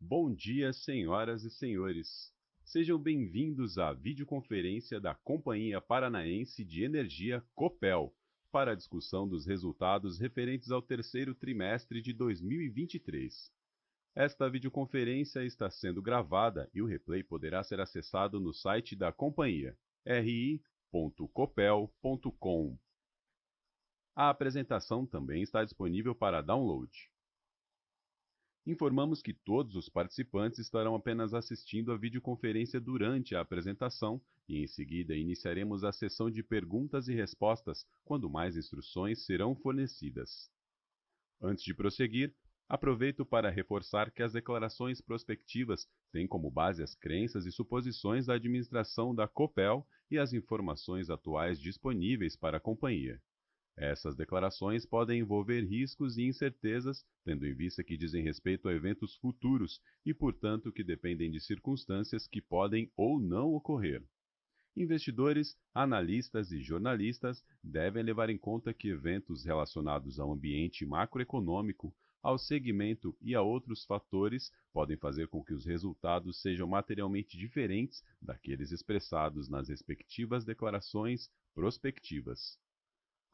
Bom dia, senhoras e senhores. Sejam bem-vindos à videoconferência da Companhia Paranaense de Energia Copel para a discussão dos resultados referentes ao terceiro trimestre de 2023. Esta videoconferência está sendo gravada e o replay poderá ser acessado no site da companhia, ri.copel.com. A apresentação também está disponível para download. Informamos que todos os participantes estarão apenas assistindo a videoconferência durante a apresentação e, em seguida, iniciaremos a sessão de perguntas e respostas, quando mais instruções serão fornecidas. Antes de prosseguir, aproveito para reforçar que as declarações prospectivas têm como base as crenças e suposições da administração da Copel e as informações atuais disponíveis para a companhia. Essas declarações podem envolver riscos e incertezas, tendo em vista que dizem respeito a eventos futuros e, portanto, que dependem de circunstâncias que podem ou não ocorrer. Investidores, analistas e jornalistas devem levar em conta que eventos relacionados ao ambiente macroeconômico, ao segmento e a outros fatores podem fazer com que os resultados sejam materialmente diferentes daqueles expressados nas respectivas declarações prospectivas.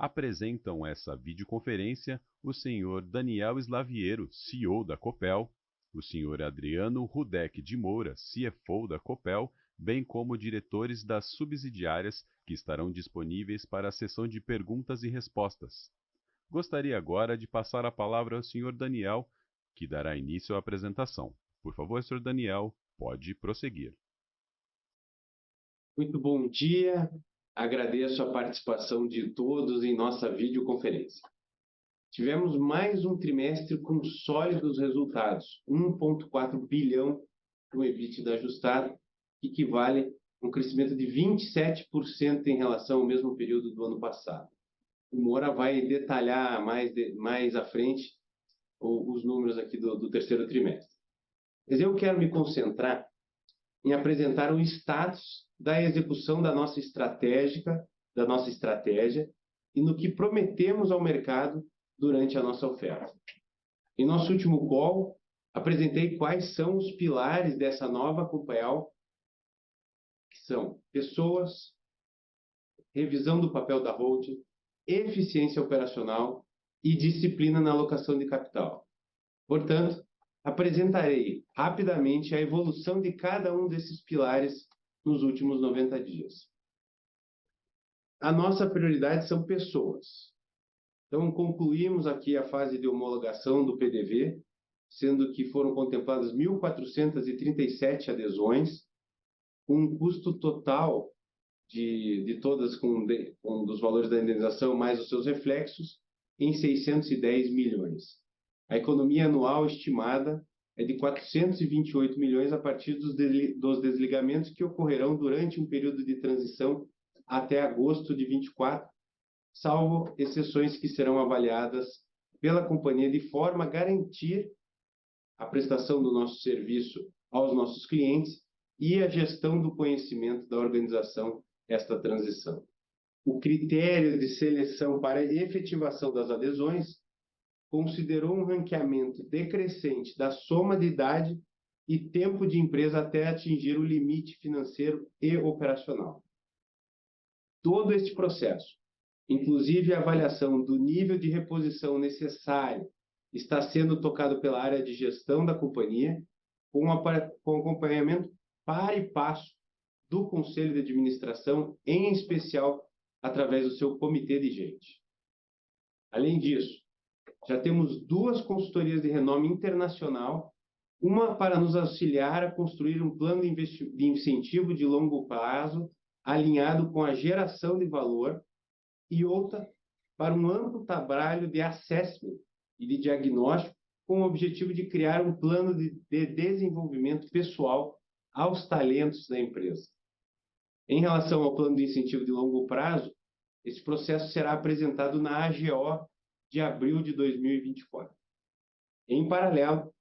Apresentam essa videoconferência o senhor Daniel Slaviero, CEO da Copel, o senhor Adriano Rudek de Moura, CFO da Copel, bem como diretores das subsidiárias que estarão disponíveis para a sessão de perguntas e respostas. Gostaria agora de passar a palavra ao senhor Daniel, que dará início à apresentação. Por favor, senhor Daniel, pode prosseguir. Muito bom dia. Agradeço a participação de todos em nossa videoconferência. Tivemos mais um trimestre com sólidos resultados, 1,4 bilhão no EBITDA ajustado, que equivale a um crescimento de 27% em relação ao mesmo período do ano passado. O Moura vai detalhar mais à frente os números aqui do terceiro trimestre. Mas eu quero me concentrar em apresentar o status da execução da nossa estratégia e no que prometemos ao mercado durante a nossa oferta. Em nosso último call, apresentei quais são os pilares dessa nova Copel, que são pessoas, revisão do papel da holding, eficiência operacional e disciplina na alocação de capital. Portanto, apresentarei rapidamente a evolução de cada um desses pilares nos últimos 90 dias. A nossa prioridade são pessoas. Então, concluímos aqui a fase de homologação do PDV, sendo que foram contempladas 1.437 adesões, com um custo total de todas dos valores da indenização mais os seus reflexos em 610 milhões. A economia anual estimada é de 428 milhões a partir dos desligamentos que ocorrerão durante um período de transição até agosto de 24, salvo exceções que serão avaliadas pela companhia de forma a garantir a prestação do nosso serviço aos nossos clientes e a gestão do conhecimento da organização esta transição. O critério de seleção para a efetivação das adesões considerou um ranqueamento decrescente da soma de idade e tempo de empresa até atingir o limite financeiro e operacional. Todo este processo, inclusive a avaliação do nível de reposição necessário, está sendo tocado pela área de gestão da companhia, com acompanhamento par e passo do Conselho de Administração, em especial através do seu comitê de gente. Além disso, já temos duas consultorias de renome internacional, uma para nos auxiliar a construir um plano de incentivo de longo prazo alinhado com a geração de valor e outra para um amplo trabalho de assessment e de diagnóstico com o objetivo de criar um plano de desenvolvimento pessoal aos talentos da empresa. Em relação ao plano de incentivo de longo prazo, esse processo será apresentado na AGO de abril de 2024. Em paralelo,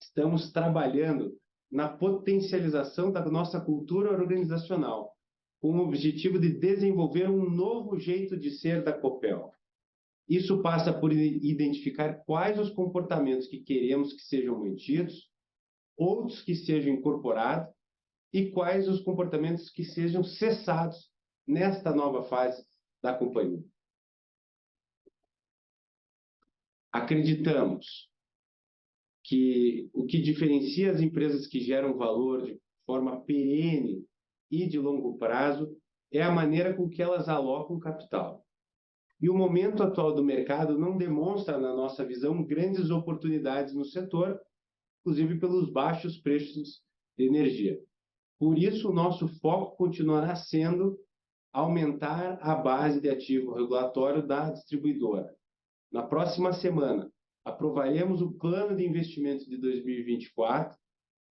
estamos trabalhando na potencialização da nossa cultura organizacional, com o objetivo de desenvolver um novo jeito de ser da Copel. Isso passa por identificar quais os comportamentos que queremos que sejam mantidos, outros que sejam incorporados e quais os comportamentos que sejam cessados nesta nova fase da companhia. Acreditamos que o que diferencia as empresas que geram valor de forma perene e de longo prazo é a maneira com que elas alocam capital. E o momento atual do mercado não demonstra, na nossa visão, grandes oportunidades no setor, inclusive pelos baixos preços de energia. Por isso, o nosso foco continuará sendo aumentar a base de ativo regulatório da distribuidora. Na próxima semana, aprovaremos o plano de investimento de 2024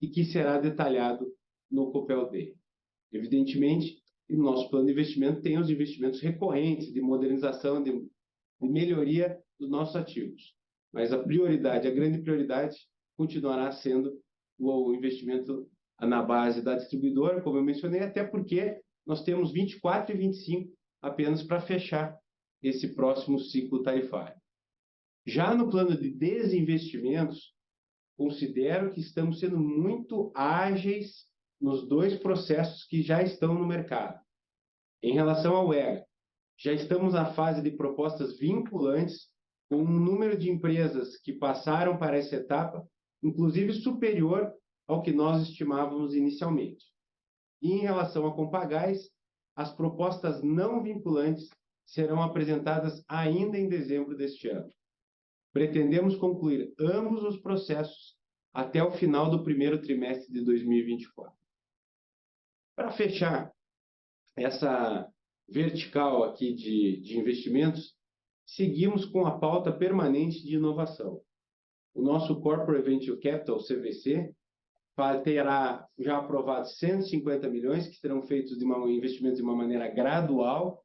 e que será detalhado no Copel Day. Evidentemente, o nosso plano de investimento tem os investimentos recorrentes de modernização, de melhoria dos nossos ativos. Mas a grande prioridade, continuará sendo o investimento na base da distribuidora, como eu mencionei, até porque nós temos 24 e 25 apenas para fechar esse próximo ciclo tarifário. Já no plano de desinvestimentos, considero que estamos sendo muito ágeis nos dois processos que já estão no mercado. Em relação ao EGA, já estamos na fase de propostas vinculantes, com um número de empresas que passaram para essa etapa, inclusive superior ao que nós estimávamos inicialmente. E em relação a Compagás, as propostas não vinculantes serão apresentadas ainda em dezembro deste ano. Pretendemos concluir ambos os processos até o final do primeiro trimestre de 2024. Para fechar essa vertical aqui de investimentos, seguimos com a pauta permanente de inovação. O nosso Corporate Venture Capital, CVC, terá já aprovado 150 milhões, que serão feitos de investimentos de uma maneira gradual,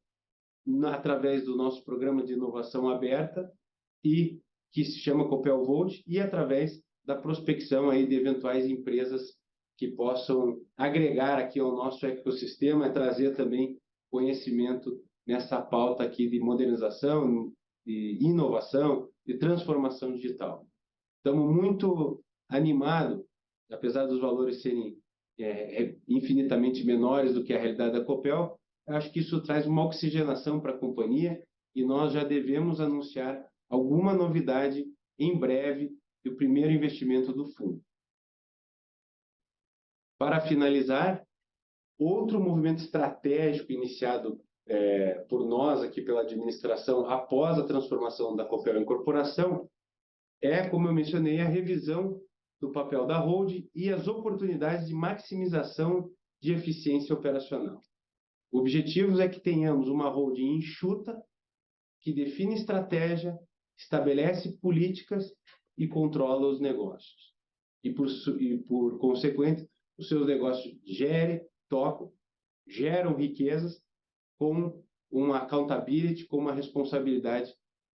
através do nosso programa de inovação aberta, e que se chama Copel Volt, e através da prospecção aí de eventuais empresas que possam agregar aqui ao nosso ecossistema e trazer também conhecimento nessa pauta aqui de modernização, de inovação, de transformação digital. Estamos muito animados, apesar dos valores serem infinitamente menores do que a realidade da Copel, eu acho que isso traz uma oxigenação para a companhia e nós já devemos anunciar alguma novidade em breve do primeiro investimento do fundo. Para finalizar, outro movimento estratégico iniciado por nós aqui pela administração após a transformação da Copel em corporação é, como eu mencionei, a revisão do papel da holding e as oportunidades de maximização de eficiência operacional. O objetivo é que tenhamos uma holding enxuta, que define estratégia, estabelece políticas e controla os negócios. E por consequente, os seus negócios geram riquezas com uma accountability, com uma responsabilidade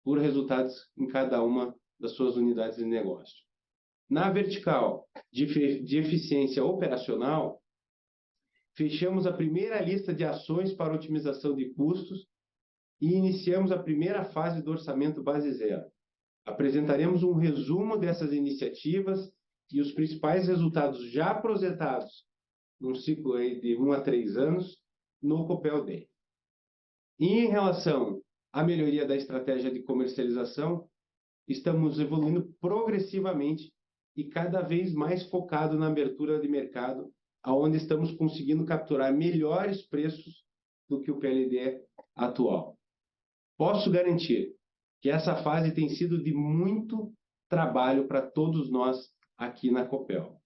por resultados em cada uma das suas unidades de negócio. Na vertical de eficiência operacional, fechamos a primeira lista de ações para otimização de custos e iniciamos a primeira fase do orçamento base zero. Apresentaremos um resumo dessas iniciativas e os principais resultados já projetados num ciclo aí de 1 a 3 anos no Copel Day. E em relação à melhoria da estratégia de comercialização, estamos evoluindo progressivamente e cada vez mais focado na abertura de mercado, onde estamos conseguindo capturar melhores preços do que o PLD atual. Posso garantir que essa fase tem sido de muito trabalho para todos nós aqui na Copel.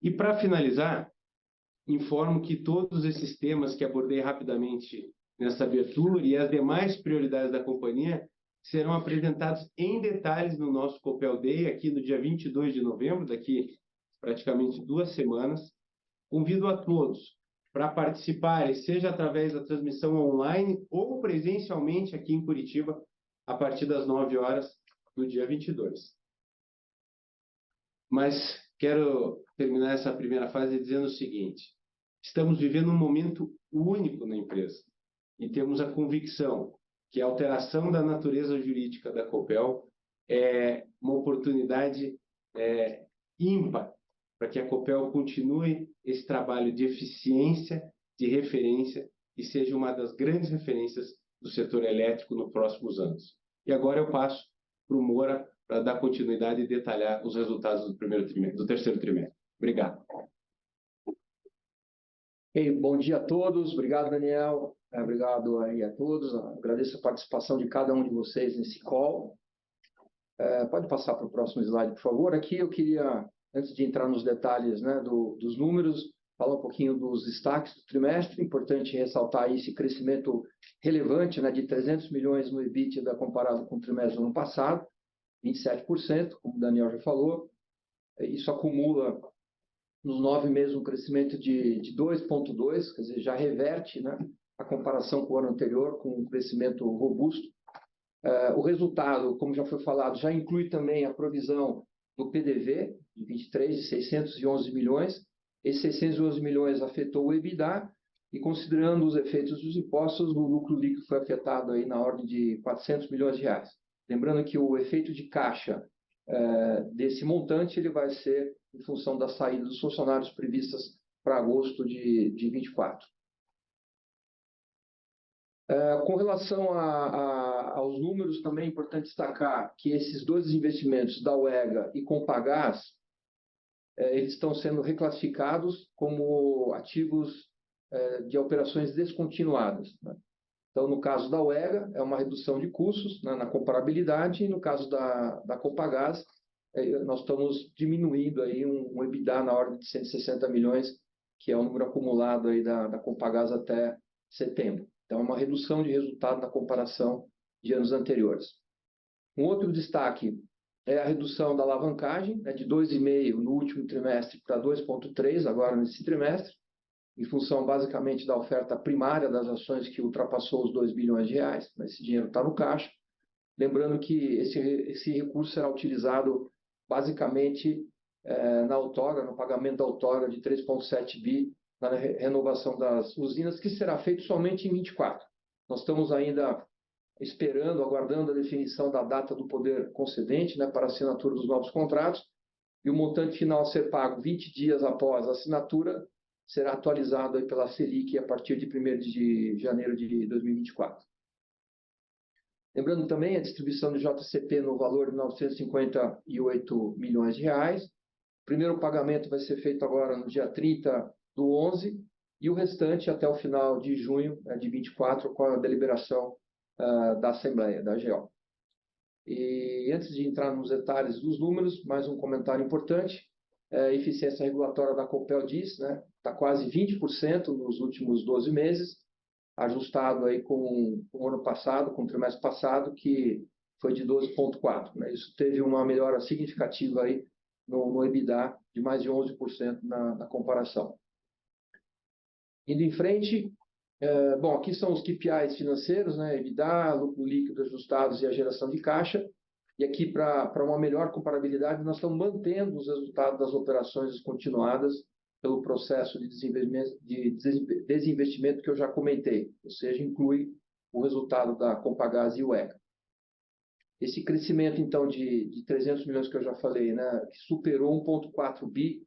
E para finalizar, informo que todos esses temas que abordei rapidamente nessa abertura e as demais prioridades da companhia serão apresentados em detalhes no nosso Copel Day, aqui no dia 22 de novembro, daqui praticamente 2 semanas. Convido a todos para participarem, seja através da transmissão online ou presencialmente aqui em Curitiba, a partir das 9 horas do dia 22. Mas quero terminar essa primeira fase dizendo o seguinte: estamos vivendo um momento único na empresa e temos a convicção que a alteração da natureza jurídica da Copel é uma oportunidade ímpar para que a Copel continue esse trabalho de eficiência, de referência e seja uma das grandes referências do setor elétrico nos próximos anos. E agora eu passo para o Moura para dar continuidade e detalhar os resultados do terceiro trimestre. Obrigado. Bom dia a todos, obrigado Daniel, obrigado aí a todos, agradeço a participação de cada um de vocês nesse call. Pode passar para o próximo slide, por favor. Aqui eu queria, antes de entrar nos detalhes, né, dos números, falar um pouquinho dos destaques do trimestre. Importante ressaltar aí esse crescimento relevante, né, de 300 milhões no EBITDA comparado com o trimestre do ano passado, 27%, como o Daniel já falou. Isso acumula nos 9 meses um crescimento de 2,2, quer dizer, já reverte, né, a comparação com o ano anterior, com um crescimento robusto. O resultado, como já foi falado, já inclui também a provisão do PDV, de 23, de 611 milhões. Esses 611 milhões afetou o EBITDA, e considerando os efeitos dos impostos, o lucro líquido foi afetado aí na ordem de 400 milhões de reais. Lembrando que o efeito de caixa desse montante ele vai ser em função da saída dos funcionários previstas para agosto de 24. Com relação aos números, também é importante destacar que esses dois investimentos da UEGA e Compagás, eles estão sendo reclassificados como ativos de operações descontinuadas, né? Então, no caso da UEGA, é uma redução de custos, né, na comparabilidade, e no caso da Compagás, nós estamos diminuindo aí um EBITDA na ordem de 160 milhões, que é o número acumulado aí da Compagás até setembro. Então, é uma redução de resultado na comparação de anos anteriores. Um outro destaque é a redução da alavancagem, né, de 2,5 no último trimestre para 2,3 agora nesse trimestre, em função basicamente da oferta primária das ações que ultrapassou os 2 bilhões de reais, mas esse dinheiro está no caixa. Lembrando que esse recurso será utilizado basicamente na outorga, no pagamento da outorga de 3,7 bi, na renovação das usinas, que será feito somente em 24. Nós estamos ainda esperando, aguardando a definição da data do poder concedente, né, para a assinatura dos novos contratos, e o montante final a ser pago 20 dias após a assinatura será atualizado aí pela Selic a partir de 1º de janeiro de 2024. Lembrando também a distribuição de JCP no valor de 958 milhões de reais. O primeiro pagamento vai ser feito agora no dia 30/11 e o restante até o final de junho de 24, com a deliberação da Assembleia, da AGO. E antes de entrar nos detalhes dos números, mais um comentário importante. A eficiência regulatória da Copel diz, né, está quase 20% nos últimos 12 meses, ajustado aí com o ano passado, com o trimestre passado, que foi de 12,4. Né? Isso teve uma melhora significativa aí no EBITDA de mais de 11% na comparação. Indo em frente, bom, aqui são os KPIs financeiros, né, EBITDA, lucro líquido ajustados e a geração de caixa. E aqui, para uma melhor comparabilidade, nós estamos mantendo os resultados das operações descontinuadas pelo processo de desinvestimento que eu já comentei, ou seja, inclui o resultado da Compagás e UEGA. Esse crescimento, então, de 300 milhões que eu já falei, né, que superou 1,4 bi,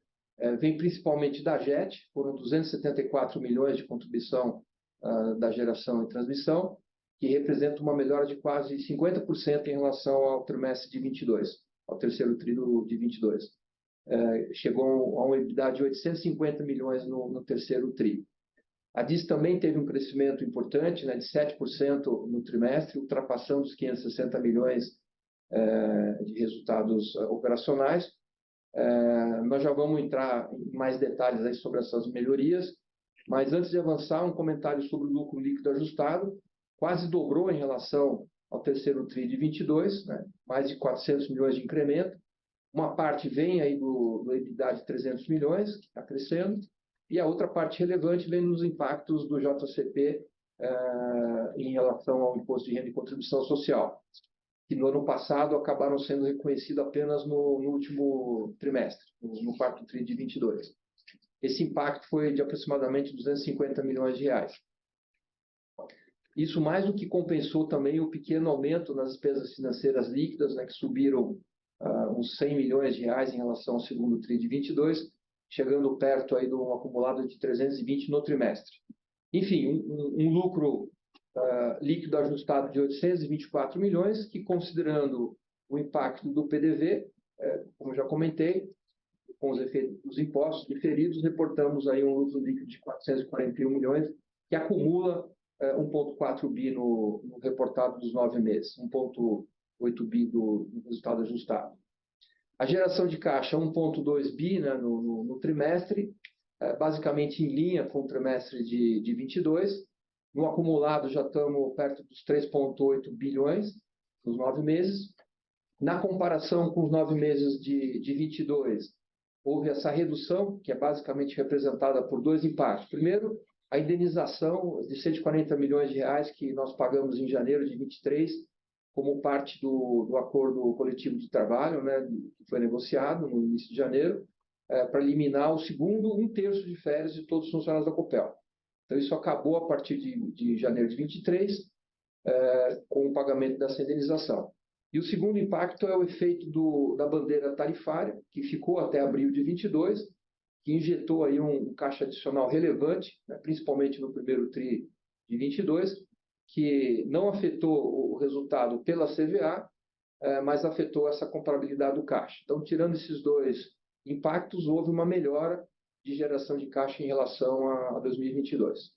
vem principalmente da JET, foram 274 milhões de contribuição da geração e transmissão, que representa uma melhora de quase 50% em relação ao trimestre de 22, ao terceiro tri de 22. Chegou a um EBITDA de 850 milhões no terceiro tri. A DIS também teve um crescimento importante, né, de 7% no trimestre, ultrapassando os 560 milhões de resultados operacionais. Nós já vamos entrar em mais detalhes aí sobre essas melhorias, mas antes de avançar, um comentário sobre o lucro líquido ajustado. Quase dobrou em relação ao terceiro tri de 22, né? Mais de 400 milhões de incremento. Uma parte vem aí do EBITDA de 300 milhões, que está crescendo, e a outra parte relevante vem nos impactos do JCP em relação ao imposto de renda e contribuição social, que no ano passado acabaram sendo reconhecidos apenas no último trimestre, no quarto tri de 22. Esse impacto foi de aproximadamente 250 milhões de reais. Isso mais do que compensou também o pequeno aumento nas despesas financeiras líquidas, né, que subiram uns 100 milhões de reais em relação ao segundo TRI de 22, chegando perto aí de um acumulado de 320 no trimestre. Enfim, um lucro líquido ajustado de 824 milhões, que considerando o impacto do PDV, como já comentei, com os efeitos dos impostos diferidos, reportamos aí um lucro líquido de 441 milhões, que acumula 1,4 bi no reportado dos 9 meses, 1,8 bi do resultado ajustado. A geração de caixa, 1,2 bi, né, no trimestre, basicamente em linha com o trimestre de 22. No acumulado, já estamos perto dos 3,8 bilhões nos 9 meses. Na comparação com os 9 meses de 22, houve essa redução, que é basicamente representada por dois impactos. Primeiro, a indenização de 140 milhões de reais que nós pagamos em janeiro de 23, como parte do acordo coletivo de trabalho, né, que foi negociado no início de janeiro, para eliminar o segundo 1/3 de férias de todos os funcionários da Copel. Então, isso acabou a partir de janeiro de 23, com o pagamento dessa indenização. E o segundo impacto é o efeito da bandeira tarifária, que ficou até abril de 22, que injetou aí um caixa adicional relevante, né, principalmente no primeiro TRI de 22, que não afetou o resultado pela CVA, mas afetou essa comparabilidade do caixa. Então, tirando esses dois impactos, houve uma melhora de geração de caixa em relação a 2022.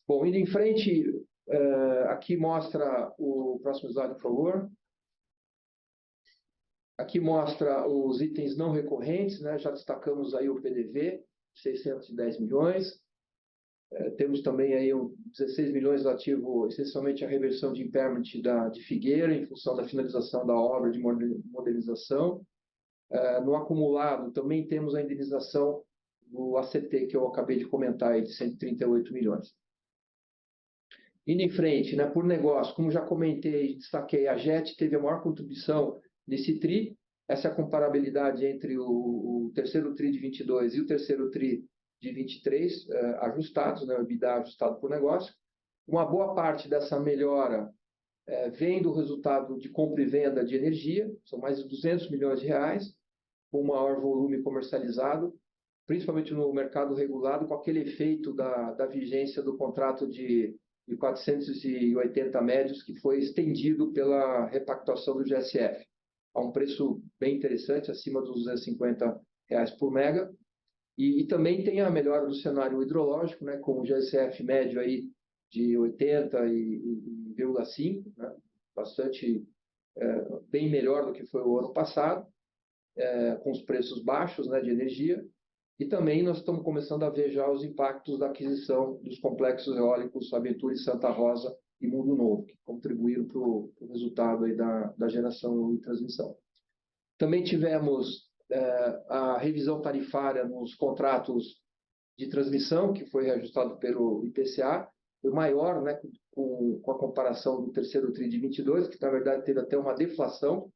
Bom, indo em frente, aqui mostra o próximo slide, por favor. Aqui mostra os itens não recorrentes, né? Já destacamos aí o PDV, 610 milhões. Temos também aí 16 milhões relativo essencialmente à reversão de impairment de Figueira, em função da finalização da obra de modernização. No acumulado, também temos a indenização do ACT, que eu acabei de comentar, aí, de 138 milhões. Indo em frente, né, por negócio, como já comentei, destaquei, a JET teve a maior contribuição nesse TRI. Essa é a comparabilidade entre o terceiro TRI de 22 e o terceiro TRI de 23, ajustados, né, o EBITDA ajustado por negócio. Uma boa parte dessa melhora vem do resultado de compra e venda de energia, são mais de 200 milhões de reais, com maior volume comercializado, principalmente no mercado regulado, com aquele efeito da vigência do contrato de 480 médios, que foi estendido pela repactuação do GSF, a um preço bem interessante, acima dos R$250 por mega. E também tem a melhora do cenário hidrológico, né, com o GSF médio aí de 80,5, né, bastante bem melhor do que foi o ano passado, com os preços baixos, né, de energia. E também nós estamos começando a ver já os impactos da aquisição dos complexos eólicos Aventura e Santa Rosa e Mundo Novo, que contribuíram para o resultado aí da geração e transmissão. Também tivemos a revisão tarifária nos contratos de transmissão, que foi reajustado pelo IPCA, foi maior, né, com a comparação do terceiro TRI de 22, que na verdade teve até uma deflação,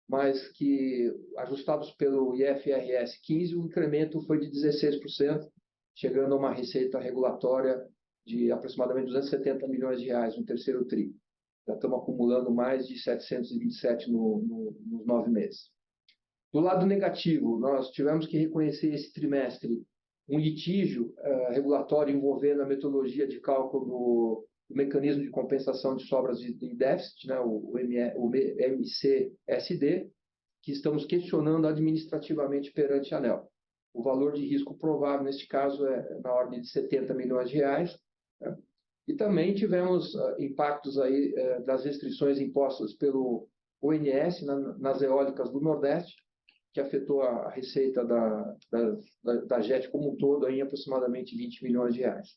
mas que, ajustados pelo IFRS 15, o incremento foi de 16%, chegando a uma receita regulatória de aproximadamente 270 milhões de reais no terceiro TRI. Já estamos acumulando mais de 727 nos 9 meses. Do lado negativo, nós tivemos que reconhecer esse trimestre um litígio regulatório envolvendo a metodologia de cálculo do mecanismo de compensação de sobras de déficit, né, o MCSD, que estamos questionando administrativamente perante a ANEEL. O valor de risco provável, neste caso, é na ordem de 70 milhões de reais. Né? E também tivemos impactos aí, das restrições impostas pelo ONS nas eólicas do Nordeste, que afetou a receita da JET como um todo em aproximadamente 20 milhões de reais.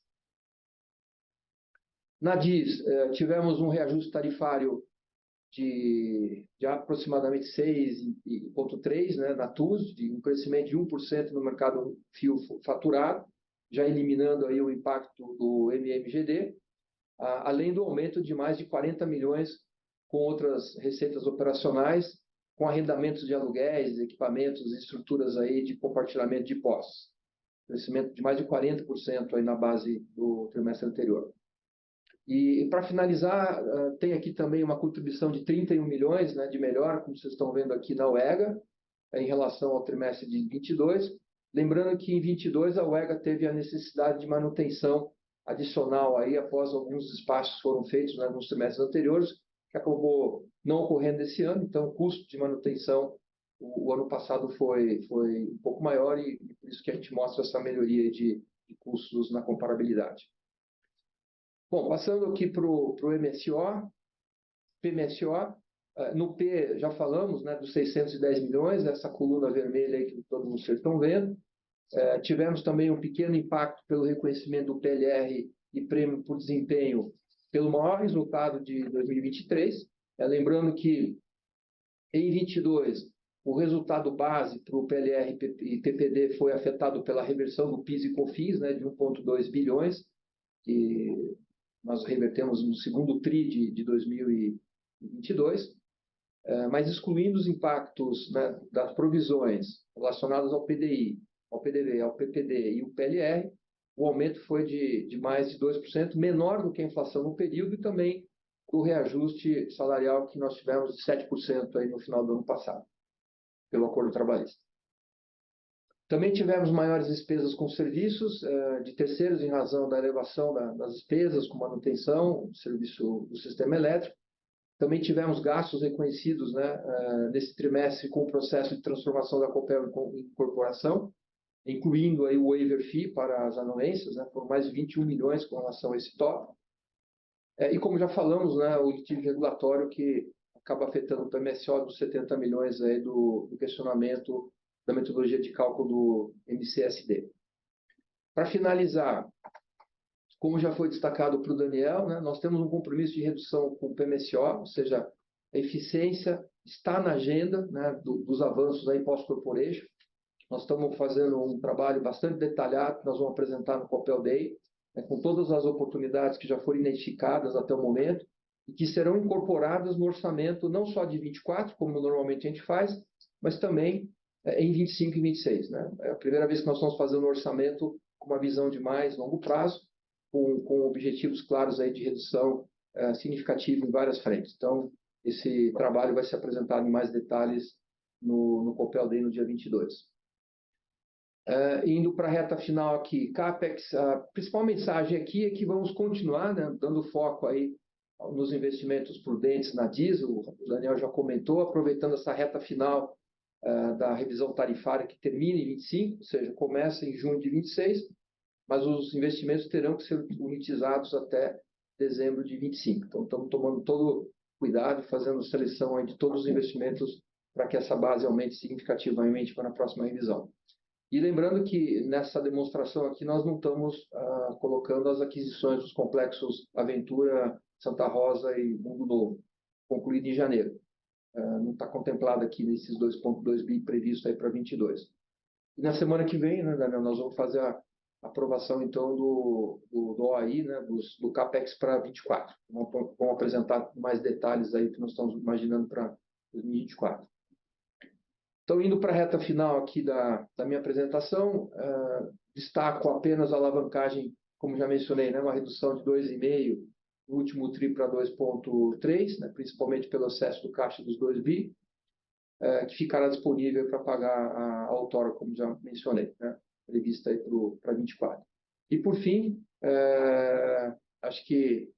Na DIS, tivemos um reajuste tarifário de aproximadamente 6,3%, né, na TUS, de um crescimento de 1% no mercado fio faturado, já eliminando aí o impacto do MMGD, além do aumento de mais de 40 milhões com outras receitas operacionais, com arrendamentos de aluguéis, equipamentos e estruturas aí de compartilhamento de postos. Crescimento de mais de 40% aí na base do trimestre anterior. E para finalizar, tem aqui também uma contribuição de 31 milhões, né, de melhora, como vocês estão vendo aqui na UEGA, em relação ao trimestre de 22. Lembrando que em 22 a UEGA teve a necessidade de manutenção adicional aí após alguns despachos foram feitos, né, nos trimestres anteriores, que acabou não ocorrendo esse ano. Então, o custo de manutenção o ano passado foi um pouco maior e por isso que a gente mostra essa melhoria de custos na comparabilidade. Bom, passando aqui para o MSO, PMSO, no P já falamos, né, dos 610 milhões, essa coluna vermelha aí que todos vocês estão vendo. Tivemos também um pequeno impacto pelo reconhecimento do PLR e prêmio por desempenho pelo maior resultado de 2023. Lembrando que em 22 o resultado base para o PLR e PPD foi afetado pela reversão do PIS e COFINS, né, de 1,2 bilhões, que nós revertemos no segundo TRI de 2022, mas excluindo os impactos, né, das provisões relacionadas ao PDI, ao PDV, ao PPD e o PLR, o aumento foi de mais de 2%, menor do que a inflação no período e também o reajuste salarial que nós tivemos de 7% aí no final do ano passado, pelo acordo trabalhista. Também tivemos maiores despesas com serviços de terceiros em razão da elevação das despesas com manutenção do serviço do sistema elétrico. Também tivemos gastos reconhecidos, né, nesse trimestre com o processo de transformação da Copel em corporação, incluindo aí o waiver fee para as anuências, né, foram mais de 21 milhões com relação a esse tópico. E como já falamos, né, o litígio regulatório que acaba afetando o PMSO dos 70 milhões aí do questionamento da metodologia de cálculo do MCSD. Para finalizar, como já foi destacado para o Daniel, né, nós temos um compromisso de redução com o PMSO, ou seja, a eficiência está na agenda, né, dos avanços aí pós-corporation. Nós estamos fazendo um trabalho bastante detalhado que nós vamos apresentar no Copel Day, né, com todas as oportunidades que já foram identificadas até o momento e que serão incorporadas no orçamento não só de 24, como normalmente a gente faz, mas também em 25 e 26. Né? É a primeira vez que nós estamos fazendo um orçamento com uma visão de mais longo prazo, com objetivos claros aí de redução significativa em várias frentes. Então, esse trabalho vai ser apresentado em mais detalhes no Copel Day no dia 22. Indo para a reta final aqui, CAPEX, a principal mensagem aqui é que vamos continuar, né, dando foco aí nos investimentos prudentes na diesel, o Daniel já comentou, aproveitando essa reta final da revisão tarifária que termina em 25, ou seja, começa em junho de 26, mas os investimentos terão que ser unitizados até dezembro de 25. Então, estamos tomando todo cuidado e fazendo seleção aí de todos os investimentos para que essa base aumente significativamente para a próxima revisão. E lembrando que nessa demonstração aqui nós não estamos colocando as aquisições dos complexos Aventura, Santa Rosa e Mundo Novo, concluído em janeiro. Não está contemplado aqui nesses 2,2 bi previstos aí para 22. E na semana que vem, né, Daniel, nós vamos fazer a aprovação então do OAI, né, do CAPEX para 24. Vamos apresentar mais detalhes aí que nós estamos imaginando para 2024. Então, indo para a reta final aqui da minha apresentação, destaco apenas a alavancagem, como já mencionei, né, uma redução de 2,5 no último TRI para 2,3, né, principalmente pelo excesso do caixa dos 2 bi, que ficará disponível para pagar a outorga, como já mencionei, né, prevista aí para 24. E, por fim, acho que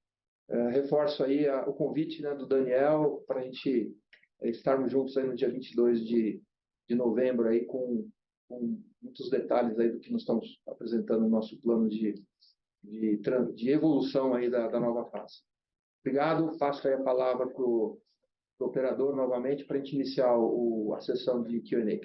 reforço aí o convite, né, do Daniel para a gente estarmos juntos aí no dia 22 de novembro aí com muitos detalhes aí do que nós estamos apresentando no nosso plano de evolução aí da nova fase. Obrigado, passo aí a palavra para o operador novamente para a gente iniciar a sessão de Q&A.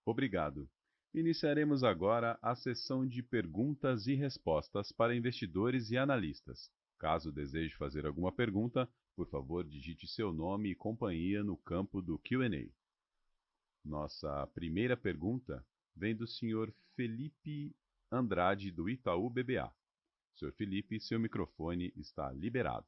Obrigado. Iniciaremos agora a sessão de perguntas e respostas para investidores e analistas. Caso deseje fazer alguma pergunta, por favor, digite seu nome e companhia no campo do Q&A. Nossa primeira pergunta vem do senhor Felipe Andrade, do Itaú BBA. Senhor Felipe, seu microfone está liberado.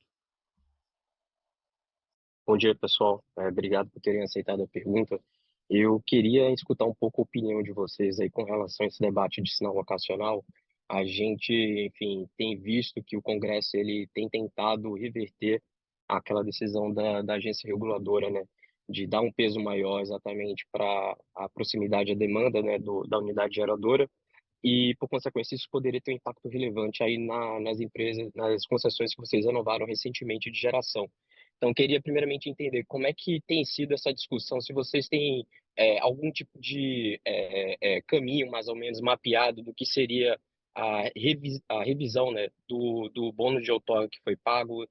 Bom dia, pessoal. Obrigado por terem aceitado a pergunta. Eu queria escutar um pouco a opinião de vocês aí com relação a esse debate de sinal vocacional a gente, enfim, tem visto que o Congresso ele tem tentado reverter aquela decisão da agência reguladora, né, de dar um peso maior exatamente para a proximidade à demanda, né, da unidade geradora e, por consequência, isso poderia ter um impacto relevante aí nas empresas, nas concessões que vocês renovaram recentemente de geração. Então, queria primeiramente entender como é que tem sido essa discussão, se vocês têm algum tipo de caminho mais ou menos mapeado do que seria a revisão, né, do bônus de outorga que foi pago,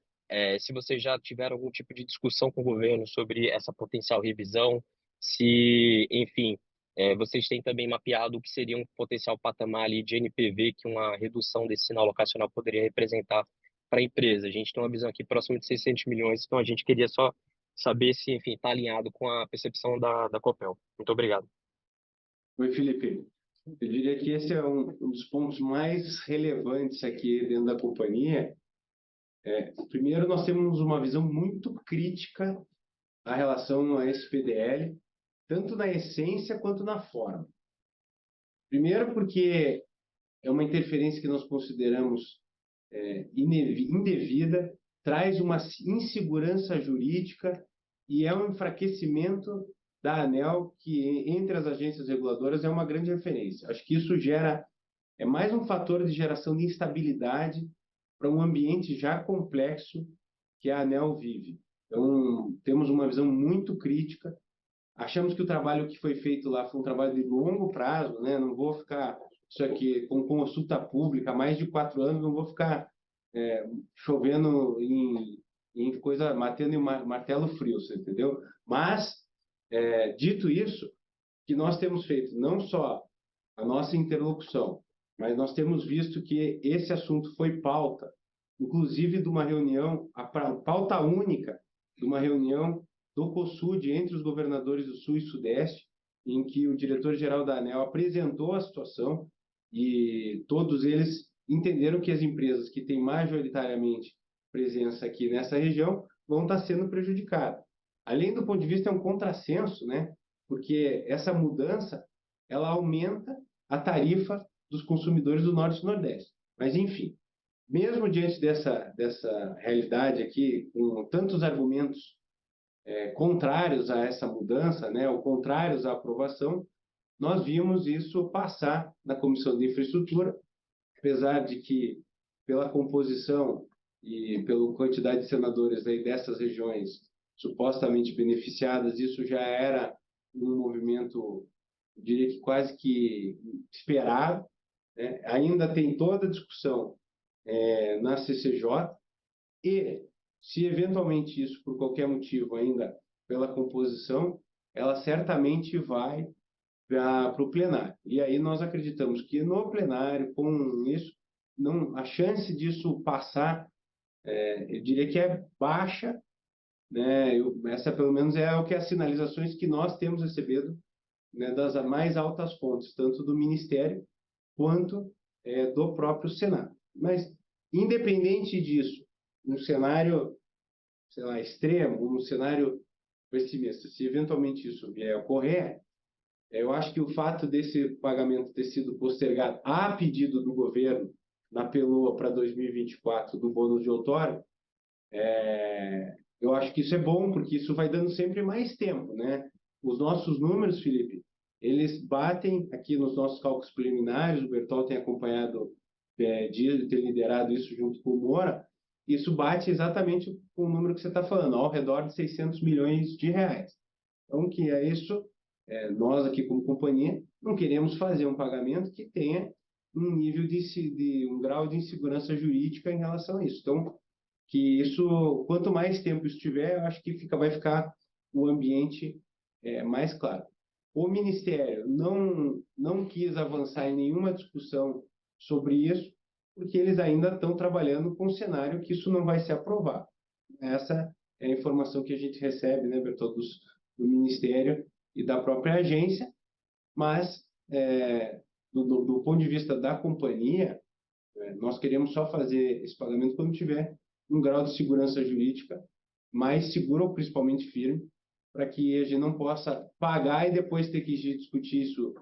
se vocês já tiveram algum tipo de discussão com o governo sobre essa potencial revisão, se, enfim, vocês têm também mapeado o que seria um potencial patamar ali de NPV que uma redução desse sinal locacional poderia representar para a empresa. A gente tem uma visão aqui próxima de 600 milhões, então a gente queria só saber se, enfim, está alinhado com a percepção da Copel. Muito obrigado. Oi, Felipe. Eu diria que esse é um dos pontos mais relevantes aqui dentro da companhia. Primeiro, nós temos uma visão muito crítica à relação a esse PDL, tanto na essência quanto na forma. Primeiro, porque é uma interferência que nós consideramos indevida, traz uma insegurança jurídica e é um enfraquecimento da ANEEL, que entre as agências reguladoras é uma grande referência. Acho que isso é mais um fator de geração de instabilidade para um ambiente já complexo que a ANEEL vive. Então, temos uma visão muito crítica. Achamos que o trabalho que foi feito lá foi um trabalho de longo prazo, né? Não vou ficar isso aqui com consulta pública há mais de 4 anos, não vou ficar chovendo em coisa, batendo em martelo frio, você entendeu? Mas, dito isso, que nós temos feito não só a nossa interlocução, mas nós temos visto que esse assunto foi pauta, inclusive de uma reunião, a pauta única de uma reunião do COSUD entre os governadores do Sul e Sudeste, em que o diretor-geral da ANEEL apresentou a situação e todos eles entenderam que as empresas que têm majoritariamente presença aqui nessa região vão estar sendo prejudicadas. Além do ponto de vista, é um contrassenso, né? Porque essa mudança ela aumenta a tarifa dos consumidores do Norte e Nordeste. Mas, enfim, mesmo diante dessa realidade aqui, com tantos argumentos contrários a essa mudança, né, ou contrários à aprovação, nós vimos isso passar na Comissão de Infraestrutura, apesar de que, pela composição e pela quantidade de senadores aí dessas regiões supostamente beneficiadas, isso já era um movimento, eu diria que quase que esperado, né? Ainda tem toda a discussão na CCJ e, se eventualmente isso, por qualquer motivo, ainda pela composição, ela certamente vai para o plenário. E aí nós acreditamos que no plenário, com isso, não, a chance disso passar, eu diria que é baixa, né? Essa pelo menos é o que as sinalizações que nós temos recebido, né, das mais altas fontes, tanto do Ministério quanto do próprio Senado. Mas, independente disso, um cenário, sei lá, extremo, um cenário pessimista, se eventualmente isso vier a ocorrer, eu acho que o fato desse pagamento ter sido postergado a pedido do governo na PELOA para 2024 do bônus de outorga, eu acho que isso é bom, porque isso vai dando sempre mais tempo, né? Os nossos números, Felipe, eles batem aqui nos nossos cálculos preliminares, o Bertol tem acompanhado, tem liderado isso junto com o Moura, isso bate exatamente com o número que você está falando, ao redor de 600 milhões de reais. Então, que é isso, nós aqui como companhia não queremos fazer um pagamento que tenha um nível um grau de insegurança jurídica em relação a isso. Então, que isso, quanto mais tempo isso tiver, eu acho que vai ficar o ambiente mais claro. O Ministério não quis avançar em nenhuma discussão sobre isso, porque eles ainda estão trabalhando com um cenário que isso não vai ser aprovado. Essa é a informação que a gente recebe, né, Bertol, do Ministério e da própria agência, mas do ponto de vista da companhia, nós queremos só fazer esse pagamento quando tiver um grau de segurança jurídica mais seguro ou principalmente firme, para que a gente não possa pagar e depois ter que discutir isso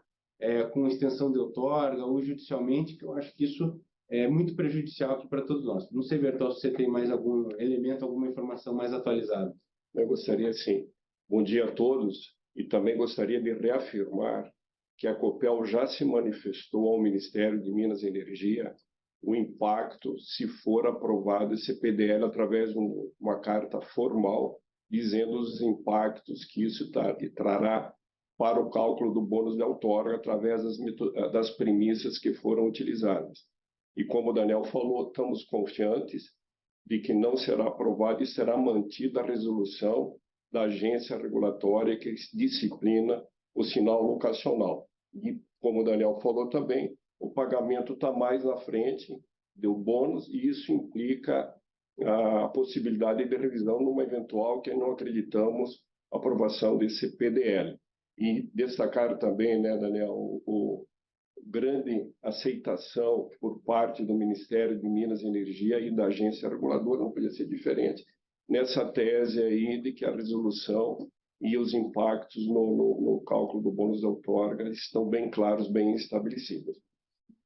com extensão de outorga ou judicialmente, que eu acho que isso é muito prejudicial aqui para todos nós. Não sei, Bertol, se você tem mais algum elemento, alguma informação mais atualizada. Eu gostaria, sim. Bom dia a todos e também gostaria de reafirmar que a Copel já se manifestou ao Ministério de Minas e Energia o impacto se for aprovado esse PDL através de uma carta formal dizendo os impactos que isso trará para o cálculo do bônus de outorga através das premissas que foram utilizadas. E como o Daniel falou, estamos confiantes de que não será aprovado e será mantida a resolução da agência regulatória que disciplina o sinal locacional. E, como o Daniel falou também, o pagamento está mais na frente do bônus e isso implica a possibilidade de revisão numa eventual, que não acreditamos, aprovação desse PDL. E destacar também, né, Daniel, o grande aceitação por parte do Ministério de Minas e Energia e da agência reguladora, não podia ser diferente, nessa tese aí de que a resolução e os impactos no cálculo do bônus de outorga estão bem claros, bem estabelecidos.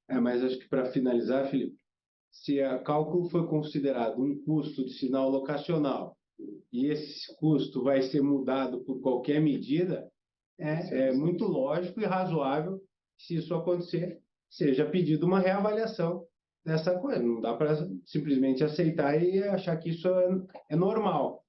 Mas acho que para finalizar, Felipe, se o cálculo foi considerado um custo de sinal locacional e esse custo vai ser mudado por qualquer medida, é muito lógico e razoável, se isso acontecer, seja pedido uma reavaliação dessa coisa. Não dá para simplesmente aceitar e achar que isso é normal.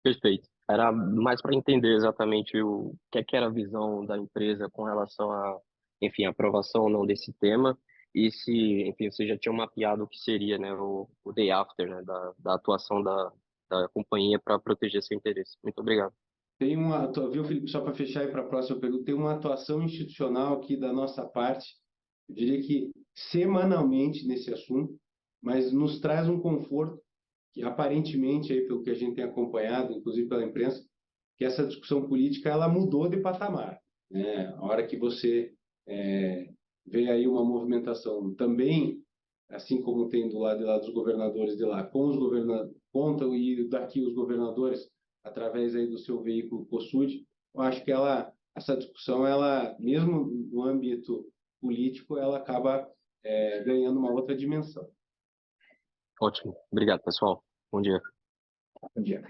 Perfeito. Era mais para entender exatamente o que é que era a visão da empresa com relação a, enfim, a aprovação ou não desse tema e se, enfim, você já tinha mapeado o que seria, né, o day after, né, da atuação da companhia para proteger seu interesse. Muito obrigado. Viu, Felipe, só para fechar e para a próxima pergunta, tem uma atuação institucional aqui da nossa parte, eu diria que semanalmente nesse assunto, mas nos traz um conforto que aparentemente, aí, pelo que a gente tem acompanhado, inclusive pela imprensa, que essa discussão política ela mudou de patamar, né? A hora que você vê aí uma movimentação também, assim como tem do lado de lá dos governadores de lá, com os governadores, contam e daqui os governadores, através aí do seu veículo COSUD, eu acho que essa discussão, mesmo no âmbito político, ela acaba ganhando uma outra dimensão. Ótimo. Obrigado, pessoal. Bom dia. Bom dia.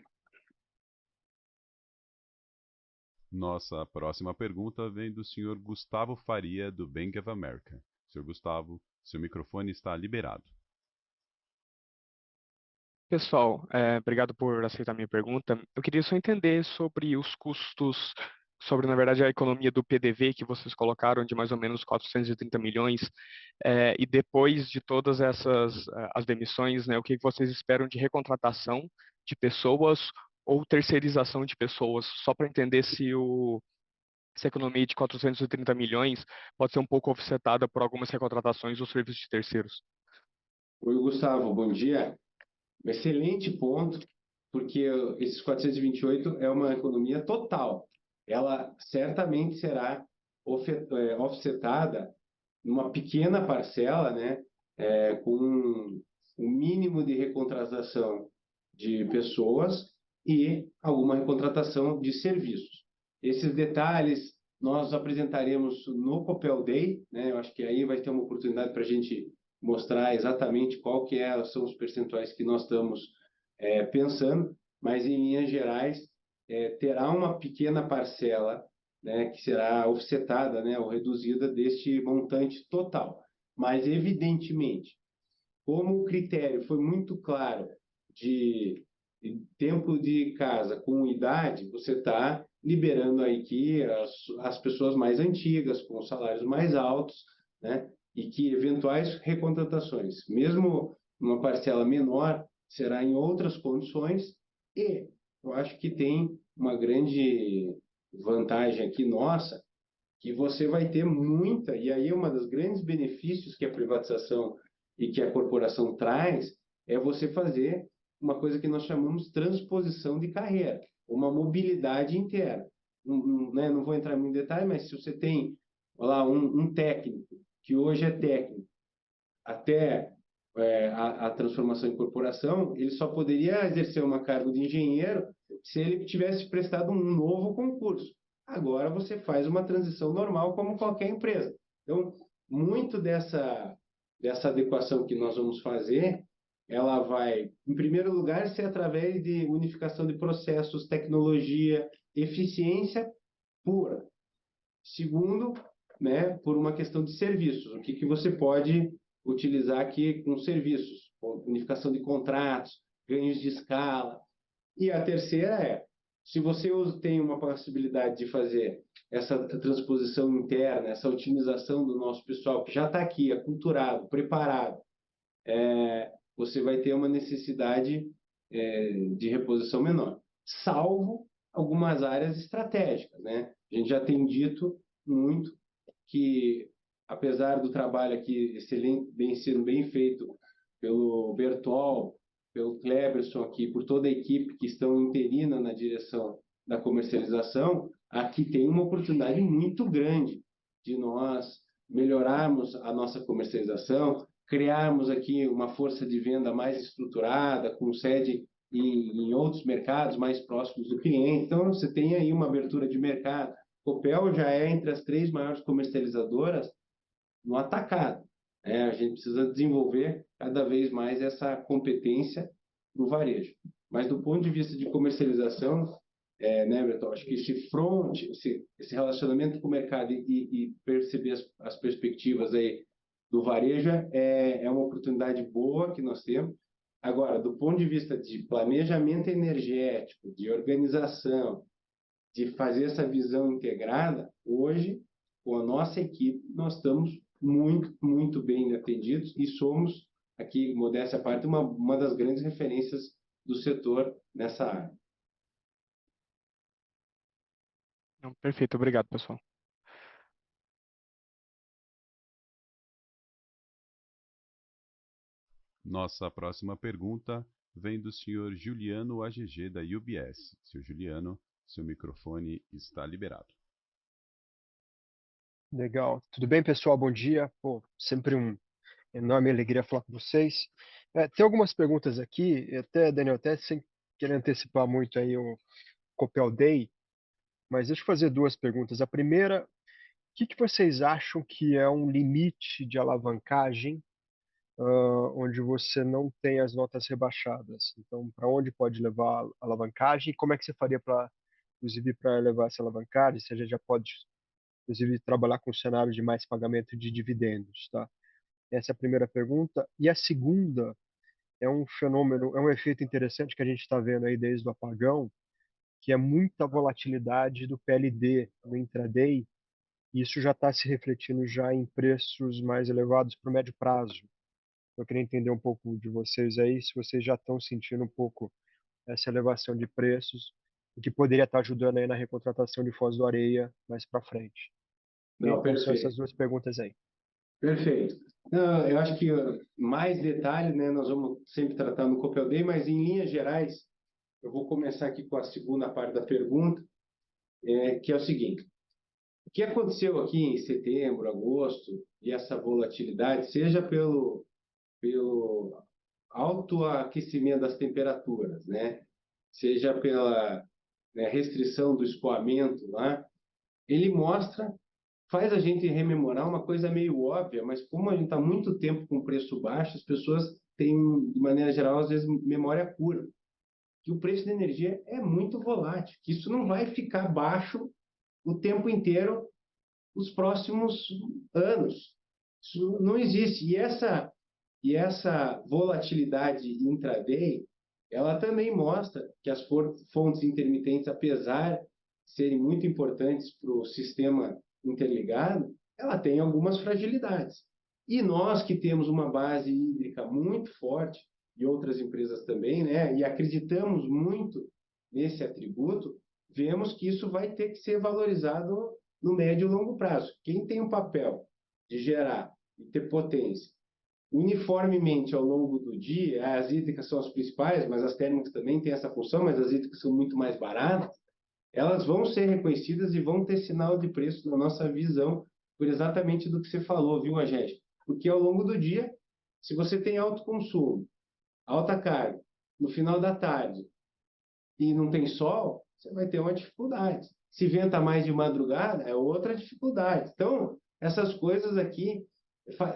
Nossa próxima pergunta vem do senhor Gustavo Faria, do Bank of America. Senhor Gustavo, seu microfone está liberado. Pessoal, obrigado por aceitar minha pergunta. Eu queria só entender sobre os custos, sobre, na verdade, a economia do PDV que vocês colocaram de mais ou menos 430 milhões, e depois de todas as demissões, né, o que vocês esperam de recontratação de pessoas ou terceirização de pessoas, só para entender se essa economia de 430 milhões pode ser um pouco offsetada por algumas recontratações ou serviços de terceiros. Oi, Gustavo, bom dia. Excelente ponto, porque esses 428 é uma economia total. Ela certamente será offsetada numa pequena parcela, né, com um mínimo de recontratação de pessoas e alguma recontratação de serviços. Esses detalhes nós apresentaremos no Copel Day, né? Eu acho que aí vai ter uma oportunidade para a gente mostrar exatamente qual são os percentuais que nós estamos pensando, mas em linhas gerais terá uma pequena parcela, né, que será offsetada, né, ou reduzida deste montante total. Mas evidentemente, como o critério foi muito claro de tempo de casa com idade, você está liberando aí que as pessoas mais antigas, com salários mais altos, né, e que eventuais recontratações, mesmo uma parcela menor, será em outras condições, e eu acho que tem uma grande vantagem aqui nossa, que você vai ter muita, e aí uma dos grandes benefícios que a privatização e que a corporação traz, é você fazer uma coisa que nós chamamos transposição de carreira, uma mobilidade interna. Não vou entrar em detalhe, mas se você tem lá um técnico, que hoje é técnico, até a transformação em corporação, ele só poderia exercer uma cargo de engenheiro se ele tivesse prestado um novo concurso. agora você faz uma transição normal como qualquer empresa. Então, muito dessa adequação que nós vamos fazer, ela vai, em primeiro lugar, ser através de unificação de processos, tecnologia, eficiência pura. Segundo, né, por uma questão de serviços. O que você pode utilizar aqui com serviços? Unificação de contratos, ganhos de escala. E a terceira é, se você tem uma possibilidade de fazer essa transposição interna, essa otimização do nosso pessoal, que já está aqui, aculturado, preparado, você vai ter uma necessidade de reposição menor, salvo algumas áreas estratégicas, né? A gente já tem dito muito que, apesar do trabalho aqui excelente, sendo bem feito pelo Bertol, pelo Cleberson aqui, por toda a equipe que estão interina na direção da comercialização, aqui tem uma oportunidade muito grande de nós melhorarmos a nossa comercialização, criarmos aqui uma força de venda mais estruturada, com sede em outros mercados mais próximos do cliente. Então, você tem aí uma abertura de mercado. Copel já é entre as 3 maiores comercializadoras no atacado. A gente precisa desenvolver cada vez mais essa competência no varejo. Mas do ponto de vista de comercialização, né, Bertol, acho que esse front, esse relacionamento com o mercado e perceber as perspectivas aí do varejo é uma oportunidade boa que nós temos. Agora, do ponto de vista de planejamento energético, de organização, de fazer essa visão integrada, hoje, com a nossa equipe, nós estamos muito, muito bem atendidos e somos, aqui, modéstia à parte, uma das grandes referências do setor nessa área. Não, perfeito, obrigado, pessoal. Nossa próxima pergunta vem do senhor Juliano AGG, da UBS. Senhor Juliano, seu microfone está liberado. Legal. Tudo bem, pessoal? Bom dia. Pô, sempre uma enorme alegria falar com vocês. Tem algumas perguntas aqui, até, Daniel, até sem querer antecipar muito aí o Copel Day, mas deixa eu fazer 2 perguntas. A primeira, o que vocês acham que é um limite de alavancagem, onde você não tem as notas rebaixadas? Então, para onde pode levar a alavancagem? E como é que você faria inclusive, para levar essa alavancagem? Se a gente já pode, inclusive, trabalhar com cenários de mais pagamento de dividendos, tá? Essa é a primeira pergunta. E a segunda é um fenômeno, é um efeito interessante que a gente está vendo aí desde o apagão, que é muita volatilidade do PLD no intraday, e isso já está se refletindo já em preços mais elevados para o médio prazo. Eu queria entender um pouco de vocês aí, se vocês já estão sentindo um pouco essa elevação de preços, o que poderia estar ajudando aí na recontratação de Foz do Areia mais para frente. Não, Então, são essas perfeito. 2 perguntas aí. Perfeito. Não, eu acho que mais detalhes, né, nós vamos sempre tratar no Copel Day, mas em linhas gerais, eu vou começar aqui com a segunda parte da pergunta, que é o seguinte: o que aconteceu aqui em setembro, agosto, e essa volatilidade, seja pelo alto aquecimento das temperaturas, né, seja pela, né, restrição do escoamento lá, ele faz a gente rememorar uma coisa meio óbvia, mas como a gente está muito tempo com preço baixo, as pessoas têm, de maneira geral, às vezes, memória curta, que o preço da energia é muito volátil, que isso não vai ficar baixo o tempo inteiro nos próximos anos. Isso não existe. E essa volatilidade intraday, ela também mostra que as fontes intermitentes, apesar de serem muito importantes para o sistema interligado, ela tem algumas fragilidades. E nós que temos uma base hídrica muito forte, e outras empresas também, né, e acreditamos muito nesse atributo, vemos que isso vai ter que ser valorizado no médio e longo prazo. Quem tem o papel de gerar e ter potência uniformemente ao longo do dia, as hídricas são as principais, mas as térmicas também têm essa função, mas as hídricas são muito mais baratas, elas vão ser reconhecidas e vão ter sinal de preço na nossa visão, por exatamente do que você falou, viu, Agente? Porque ao longo do dia, se você tem alto consumo, alta carga, no final da tarde, e não tem sol, você vai ter uma dificuldade. Se venta mais de madrugada, é outra dificuldade. Então, essas coisas aqui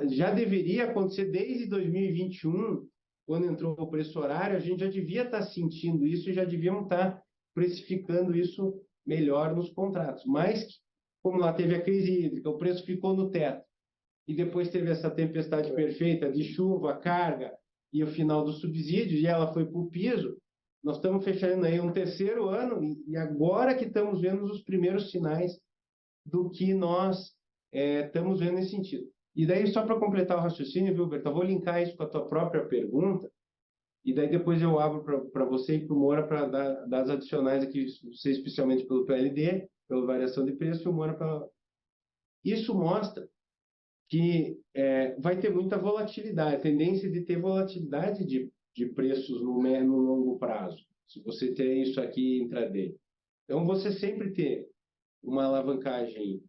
já deveria acontecer desde 2021, quando entrou o preço horário, a gente já devia estar sentindo isso e já devíamos estar precificando isso melhor nos contratos. Mas, como lá teve a crise hídrica, o preço ficou no teto, e depois teve essa tempestade perfeita de chuva, carga e o final do subsídio, e ela foi para o piso, nós estamos fechando aí um terceiro ano, e agora que estamos vendo os primeiros sinais do que nós estamos vendo nesse sentido. E daí, só para completar o raciocínio, viu, Berto, eu vou linkar isso com a tua própria pergunta, e daí depois eu abro para você e para o Moura para dar as adicionais aqui, você especialmente pelo PLD, pela variação de preço, e o Moura para... Isso mostra que vai ter muita volatilidade, a tendência de ter volatilidade de preços no longo prazo, se você tem isso aqui intraday. Então, você sempre ter uma alavancagem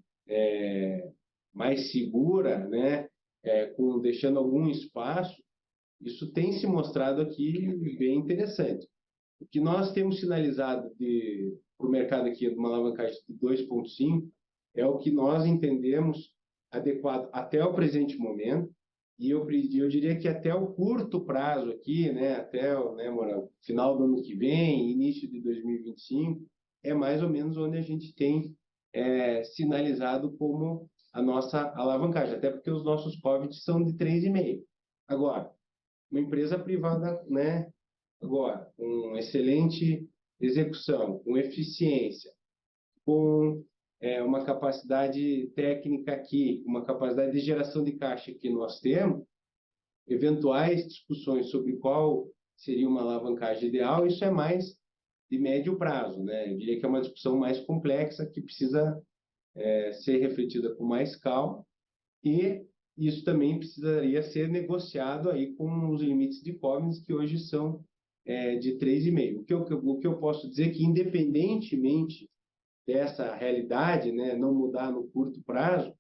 mais segura, né, deixando algum espaço, isso tem se mostrado aqui bem interessante. O que nós temos sinalizado para o mercado aqui, de uma alavancagem de 2,5, é o que nós entendemos adequado até o presente momento, e eu diria que até o curto prazo aqui, né, até o final do ano que vem, início de 2025, é mais ou menos onde a gente tem sinalizado como a nossa alavancagem, até porque os nossos COVID são de 3,5. Agora, uma empresa privada, né, agora, com excelente execução, com eficiência, com uma capacidade técnica aqui, uma capacidade de geração de caixa que nós temos, eventuais discussões sobre qual seria uma alavancagem ideal, isso é mais de médio prazo, né? Eu diria que é uma discussão mais complexa que precisa ser refletida com mais calma, e isso também precisaria ser negociado aí com os limites de covenants que hoje são de 3,5. O que eu posso dizer é que, independentemente dessa realidade, né, não mudar no curto prazo,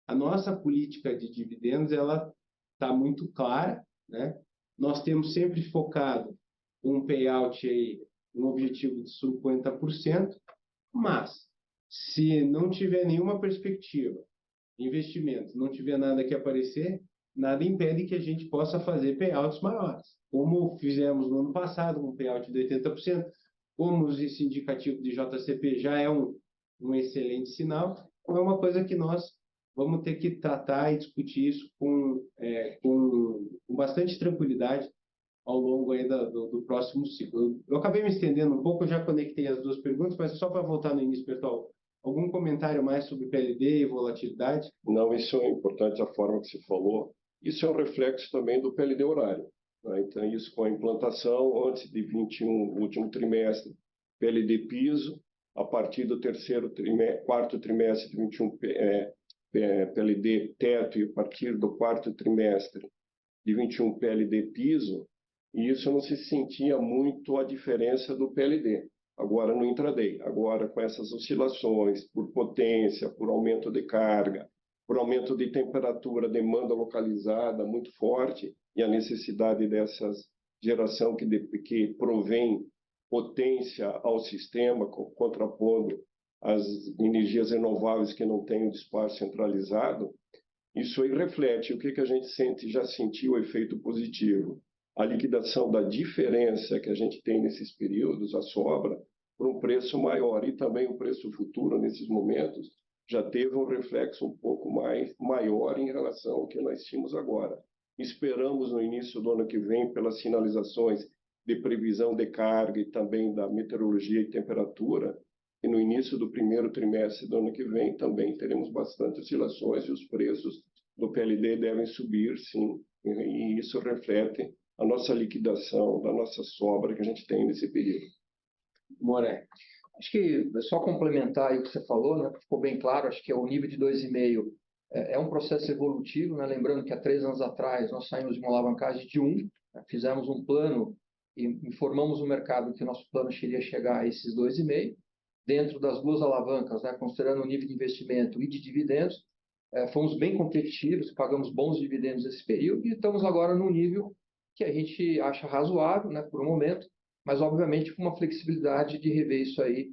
a nossa política de dividendos ela está muito clara, né? Nós temos sempre focado um payout aí, um objetivo de 50%, mas se não tiver nenhuma perspectiva, investimento, não tiver nada que aparecer, nada impede que a gente possa fazer payouts maiores, como fizemos no ano passado, com um payout de 80%, como esse indicativo de JCP já é um excelente sinal, então é uma coisa que nós vamos ter que tratar e discutir isso com bastante tranquilidade ao longo aí do próximo ciclo. Eu acabei me estendendo um pouco, eu já conectei as duas perguntas, mas só para voltar no início, pessoal, algum comentário mais sobre PLD e volatilidade? Não, isso é importante, a forma que se falou. Isso é um reflexo também do PLD horário, né? Então, isso com a implantação, antes de 21, último trimestre, PLD piso, a partir do quarto trimestre de 21, PLD teto, e a partir do quarto trimestre de 21, PLD piso, e isso não se sentia muito a diferença do PLD. Agora no intraday, agora com essas oscilações por potência, por aumento de carga, por aumento de temperatura, demanda localizada muito forte, e a necessidade dessas geração que provém potência ao sistema, contrapondo as energias renováveis que não têm o disparo centralizado, isso aí reflete o que a gente já sentiu o efeito positivo. A liquidação da diferença que a gente tem nesses períodos, a sobra, por um preço maior, e também o preço futuro nesses momentos já teve um reflexo um pouco maior em relação ao que nós tínhamos agora. Esperamos no início do ano que vem, pelas sinalizações de previsão de carga e também da meteorologia e temperatura, e no início do primeiro trimestre do ano que vem também teremos bastante oscilações e os preços do PLD devem subir, sim, e isso reflete a nossa liquidação, da nossa sobra que a gente tem nesse período. Moré, acho que só complementar aí o que você falou, né, ficou bem claro, acho que o nível de 2,5 é um processo evolutivo, né, lembrando que há 3 anos atrás nós saímos de uma alavancagem de 1, né, fizemos um plano e informamos o mercado que o nosso plano iria chegar a esses 2,5, dentro das duas alavancas, né, considerando o nível de investimento e de dividendos, fomos bem competitivos, pagamos bons dividendos nesse período e estamos agora num nível que a gente acha razoável, né, por um momento, mas obviamente com uma flexibilidade de rever isso aí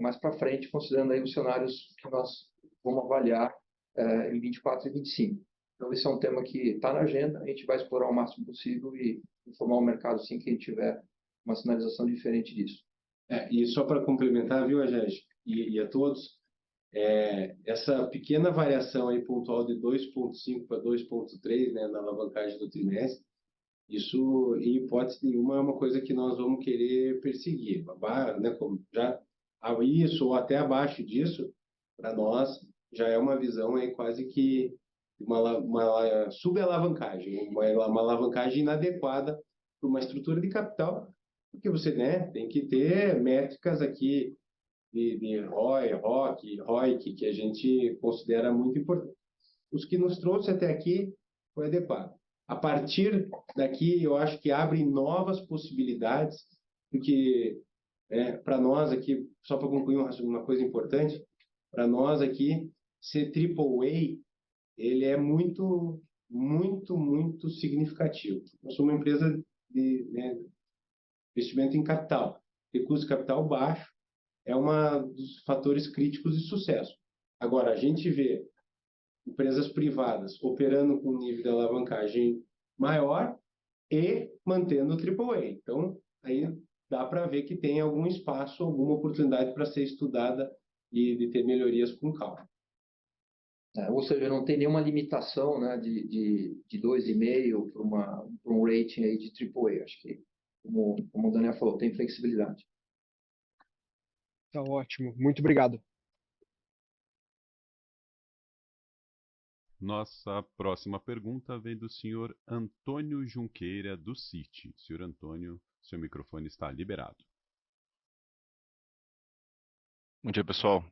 mais para frente, considerando aí os cenários que nós vamos avaliar em 24 e 25. Então, esse é um tema que está na agenda, a gente vai explorar o máximo possível e informar o mercado assim que a gente tiver uma sinalização diferente disso. E só para complementar, viu, Agege, e a todos, essa pequena variação aí pontual de 2,5 para 2,3, né, na alavancagem do trimestre, isso, em hipótese nenhuma, é uma coisa que nós vamos querer perseguir. Né, como já isso ou até abaixo disso, para nós, já é uma visão aí quase que uma subalavancagem, uma alavancagem inadequada para uma estrutura de capital, porque você, né, tem que ter métricas aqui de ROI, ROIC, que a gente considera muito importante. Os que nos trouxe até aqui foi adequado. A partir daqui, eu acho que abre novas possibilidades, porque para nós aqui, só para concluir uma coisa importante, para nós aqui, ser AAA, ele é muito, muito, muito significativo. Nós somos uma empresa de investimento em capital. Recurso de capital baixo é um dos fatores críticos de sucesso. Agora, a gente vê empresas privadas operando com um nível de alavancagem maior e mantendo o AAA. Então, aí dá para ver que tem algum espaço, alguma oportunidade para ser estudada e de ter melhorias com calma. Ou seja, não tem nenhuma limitação, né, de 2,5 para um rating aí de AAA. Acho que, como o Daniel falou, tem flexibilidade. Tá ótimo. Muito obrigado. Nossa próxima pergunta vem do senhor Antônio Junqueira, do Citi. Senhor Antônio, seu microfone está liberado. Bom dia, pessoal.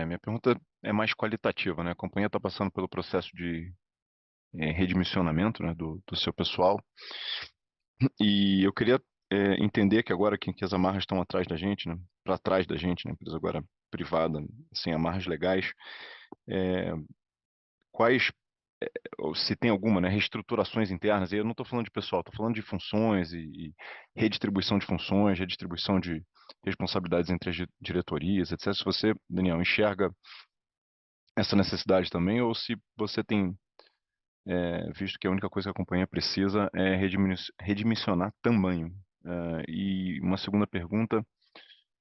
Minha pergunta é mais qualitativa, né? A companhia está passando pelo processo de redimensionamento, né, do seu pessoal. E eu queria entender que agora que as amarras estão atrás da gente, né, para trás da gente, né, empresa agora privada, sem amarras legais, quais, ou se tem alguma, né, reestruturações internas, e eu não estou falando de pessoal, estou falando de funções e redistribuição de funções, redistribuição de responsabilidades entre as diretorias, etc. Se você, Daniel, enxerga essa necessidade também, ou se você tem visto que a única coisa que a companhia precisa é redimensionar tamanho. E uma segunda pergunta,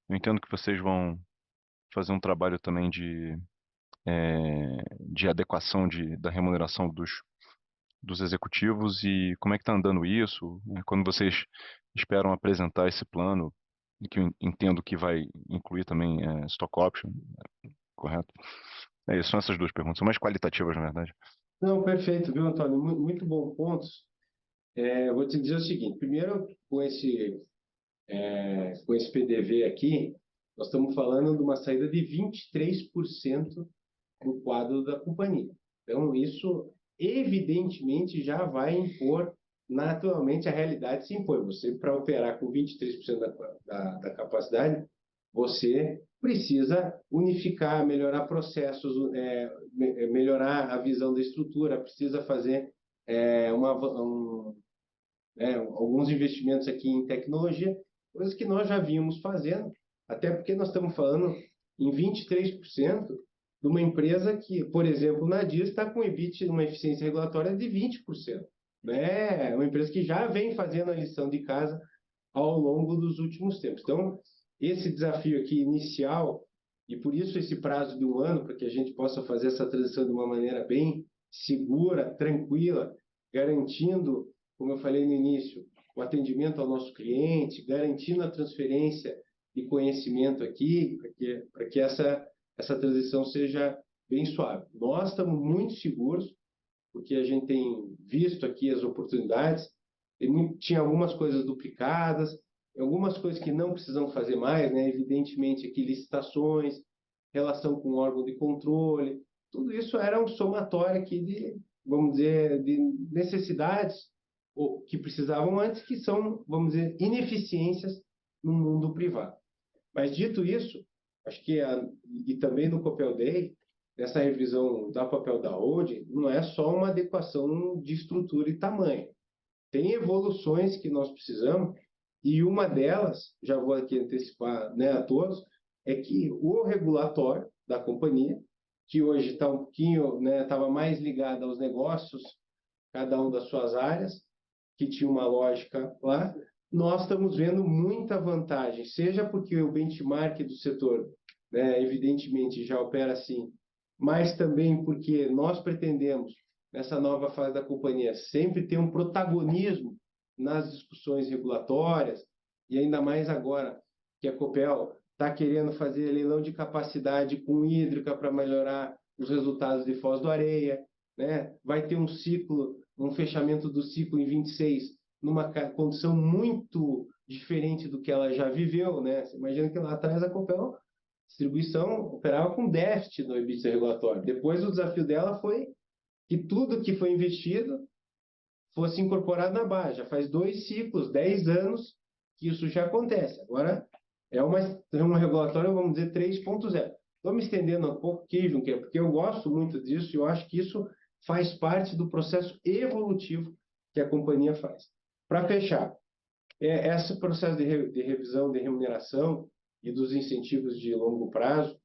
eu entendo que vocês vão fazer um trabalho também de adequação da remuneração dos executivos, e como é que está andando isso? Quando vocês esperam apresentar esse plano, que eu entendo que vai incluir também stock option, correto? São essas duas perguntas, são mais qualitativas, na verdade. Não, perfeito, viu, Antônio? Muito bom pontos. Eu vou te dizer o seguinte, primeiro, com esse PDV aqui, nós estamos falando de uma saída de 23% no quadro da companhia. Então, isso evidentemente já vai impor, naturalmente, a realidade se impõe. Você, para operar com 23% da capacidade, você precisa unificar, melhorar processos, melhorar a visão da estrutura, precisa fazer alguns investimentos aqui em tecnologia, coisas que nós já vínhamos fazendo, até porque nós estamos falando em 23% de uma empresa que, por exemplo, na DIS está com EBIT, uma eficiência regulatória de 20%. É uma empresa que já vem fazendo a lição de casa ao longo dos últimos tempos. Então, esse desafio aqui inicial, e por isso esse prazo de 1 ano, para que a gente possa fazer essa transição de uma maneira bem segura, tranquila, garantindo, como eu falei no início, o atendimento ao nosso cliente, garantindo a transferência de conhecimento aqui, para que essa transição seja bem suave. Nós estamos muito seguros, porque a gente tem visto aqui as oportunidades, tinha algumas coisas duplicadas, algumas coisas que não precisam fazer mais, né? Evidentemente aqui licitações, relação com o órgão de controle, tudo isso era um somatório aqui de, vamos dizer, de necessidades que precisavam antes, que são, vamos dizer, ineficiências no mundo privado. Mas dito isso, acho que, e também no Copel Day, essa revisão do papel da holding, não é só uma adequação de estrutura e tamanho. Tem evoluções que nós precisamos, E uma delas, já vou aqui antecipar, né, a todos, é que o regulatório da companhia, que hoje está um pouquinho, né, estava mais ligado aos negócios, cada um das suas áreas, que tinha uma lógica lá, nós estamos vendo muita vantagem, seja porque o benchmark do setor, né, evidentemente, já opera assim, mas também porque nós pretendemos, nessa nova fase da companhia, sempre ter um protagonismo nas discussões regulatórias, e ainda mais agora que a Copel está querendo fazer leilão de capacidade com hídrica para melhorar os resultados de Foz do Areia, né? Vai ter um ciclo, um fechamento do ciclo em 26, numa condição muito diferente do que ela já viveu, né? Você imagina que lá atrás a Copel distribuição operava com déficit no EBITDA regulatório. Depois o desafio dela foi que tudo que foi investido fosse incorporado na base. Já faz 2 ciclos, 10 anos que isso já acontece. Agora é uma regulatória, vamos dizer, 3.0. Estou me estendendo um pouco aqui, Junqueira, porque eu gosto muito disso e eu acho que isso faz parte do processo evolutivo que a companhia faz. Para fechar, esse processo de revisão de remuneração e dos incentivos de longo prazo,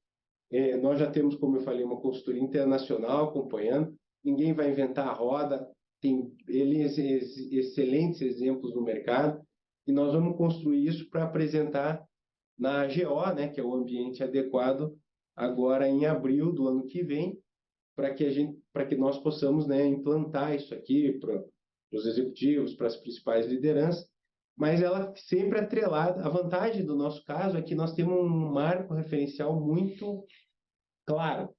nós já temos, como eu falei, uma consultoria internacional acompanhando, ninguém vai inventar a roda, tem excelentes exemplos no mercado, e nós vamos construir isso para apresentar na AGO, né, que é o ambiente adequado, agora em abril do ano que vem, para que nós possamos, né, implantar isso aqui para os executivos, para as principais lideranças, mas ela sempre atrelada. A vantagem do nosso caso é que nós temos um marco referencial muito claro.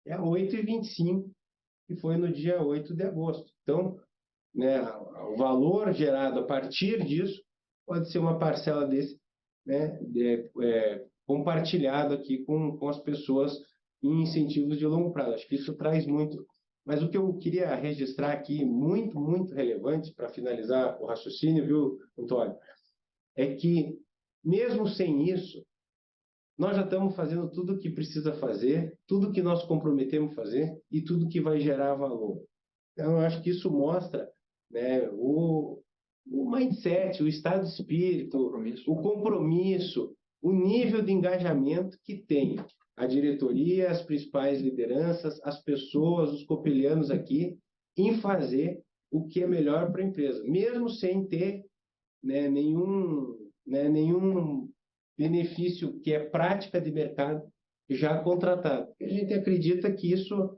É 8,25, que foi no dia 8 de agosto. Então, né, o valor gerado a partir disso pode ser uma parcela desse, né, compartilhado aqui com as pessoas em incentivos de longo prazo. Acho que isso traz muito. Mas o que eu queria registrar aqui, muito, muito relevante, para finalizar o raciocínio, viu, Antônio, é que, mesmo sem isso, nós já estamos fazendo tudo o que precisa fazer, tudo que nós comprometemos fazer e tudo que vai gerar valor. Então, eu acho que isso mostra, né, o mindset, o estado de espírito, o compromisso, o nível de engajamento que tem a diretoria, as principais lideranças, as pessoas, os copelianos aqui, em fazer o que é melhor para a empresa, mesmo sem ter, né, nenhum benefício que é prática de mercado já contratado. A gente acredita que isso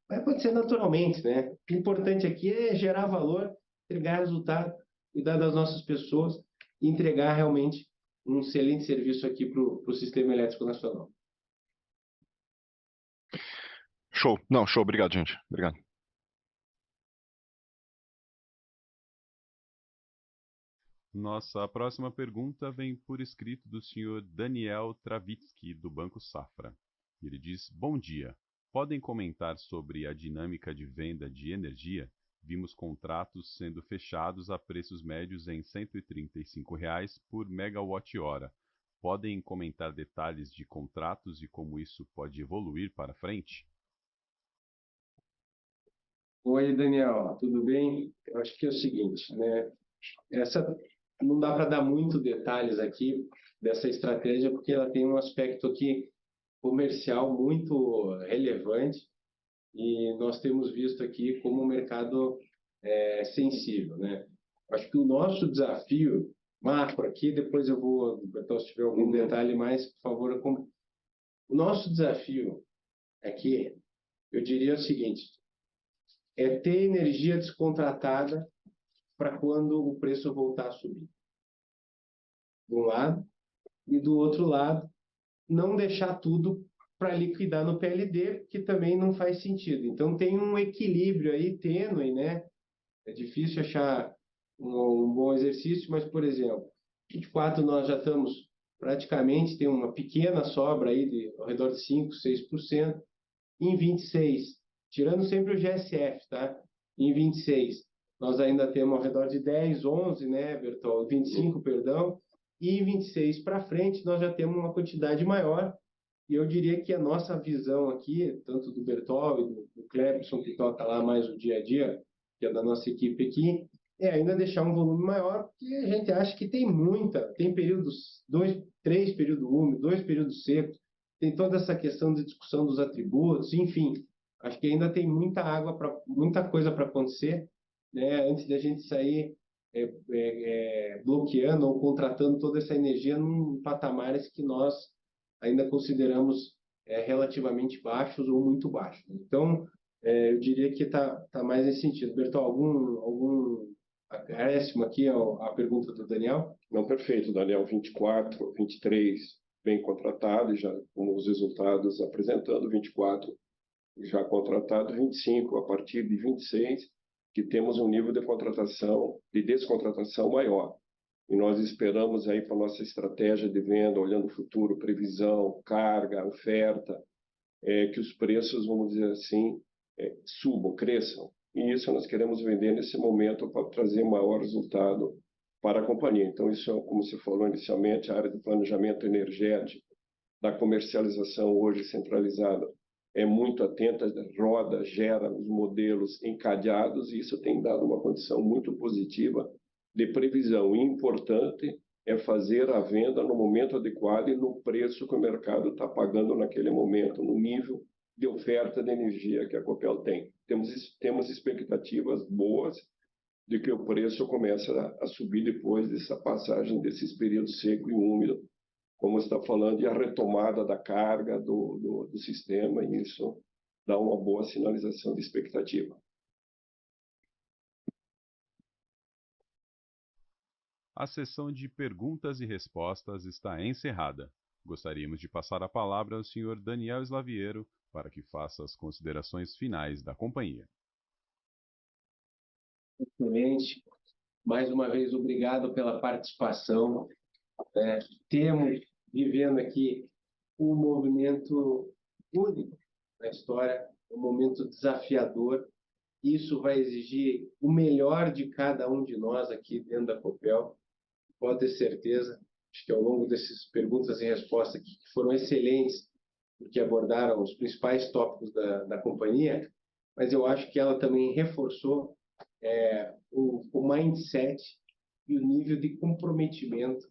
vai acontecer naturalmente, né? O importante aqui é gerar valor, entregar resultado, cuidar das nossas pessoas e entregar realmente um excelente serviço aqui para o Sistema Elétrico Nacional. Show. Não, show. Obrigado, gente. Obrigado. Nossa próxima pergunta vem por escrito do senhor Daniel Travitsky, do Banco Safra. Ele diz: bom dia. Podem comentar sobre a dinâmica de venda de energia? Vimos contratos sendo fechados a preços médios em R$ 135 por megawatt-hora. Podem comentar detalhes de contratos e como isso pode evoluir para frente? Oi, Daniel, tudo bem? Eu acho que é o seguinte, né? Não dá para dar muito detalhes aqui dessa estratégia, porque ela tem um aspecto aqui comercial muito relevante e nós temos visto aqui como um mercado sensível, né? Acho que o nosso desafio macro aqui, depois eu vou, então, se tiver algum detalhe mais, por favor, o nosso desafio aqui, eu diria o seguinte, é ter energia descontratada para quando o preço voltar a subir. De um lado, e do outro lado, não deixar tudo para liquidar no PLD, que também não faz sentido. Então, tem um equilíbrio aí tênue, né? É difícil achar um bom exercício, mas, por exemplo, 24 nós já estamos praticamente, tem uma pequena sobra aí ao redor de 5%, 6%. Em 26, tirando sempre o GSF, tá? Em 26, nós ainda temos ao redor de 10, 11, né, Bertol? 25, perdão. E em 26 para frente, nós já temos uma quantidade maior. E eu diria que a nossa visão aqui, tanto do Bertol e do Clebson, que toca lá mais o dia a dia, que é da nossa equipe aqui, ainda deixar um volume maior, porque a gente acha que tem períodos, 3 períodos úmidos, 2 períodos secos, tem toda essa questão de discussão dos atributos, enfim, acho que ainda tem muita coisa para acontecer, né, antes da gente sair bloqueando ou contratando toda essa energia em patamares que nós ainda consideramos relativamente baixos ou muito baixos. Então, eu diria que está mais nesse sentido. Bertol, algum acréscimo aqui à pergunta do Daniel? Não, perfeito, Daniel. 24, 23 bem contratado, já com os resultados apresentando, 24 já contratado, 25 a partir de 26, que temos um nível de descontratação maior. E nós esperamos aí para a nossa estratégia de venda, olhando o futuro, previsão, carga, oferta, que os preços, vamos dizer assim, subam, cresçam. E isso nós queremos vender nesse momento para trazer maior resultado para a companhia. Então, isso, como você falou inicialmente, a área de planejamento energético, da comercialização hoje centralizada, é muito atenta, roda, gera os modelos encadeados, e isso tem dado uma condição muito positiva de previsão. E importante é fazer a venda no momento adequado e no preço que o mercado está pagando naquele momento, no nível de oferta de energia que a Copel tem. Temos expectativas boas de que o preço comece a subir depois dessa passagem desses períodos seco e úmido, como está falando, e a retomada da carga do sistema, e isso dá uma boa sinalização de expectativa. A sessão de perguntas e respostas está encerrada. Gostaríamos de passar a palavra ao Sr. Daniel Slaviero para que faça as considerações finais da companhia. Excelente. Mais uma vez, obrigado pela participação. Temos vivendo aqui um movimento único na história, um momento desafiador. Isso vai exigir o melhor de cada um de nós aqui dentro da Copel. Pode ter certeza. Acho que ao longo dessas perguntas e respostas aqui, que foram excelentes, porque abordaram os principais tópicos da companhia, mas eu acho que ela também reforçou o mindset e o nível de comprometimento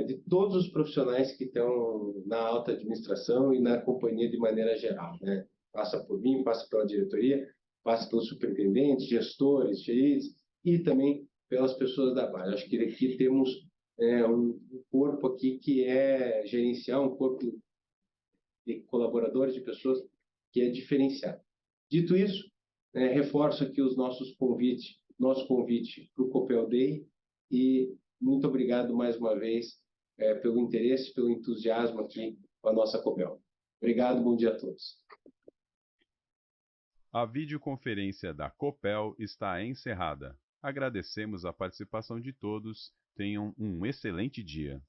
de todos os profissionais que estão na alta administração e na companhia de maneira geral, né? Passa por mim, passa pela diretoria, passa pelos superintendentes, gestores, gerentes e também pelas pessoas da base. Acho que aqui temos um corpo aqui que é gerencial, um corpo de colaboradores, de pessoas que é diferenciado. Dito isso, reforço aqui os nosso convite para o Copel Day, e muito obrigado mais uma vez pelo interesse, pelo entusiasmo aqui com a nossa Copel. Obrigado, bom dia a todos. A videoconferência da Copel está encerrada. Agradecemos a participação de todos. Tenham um excelente dia.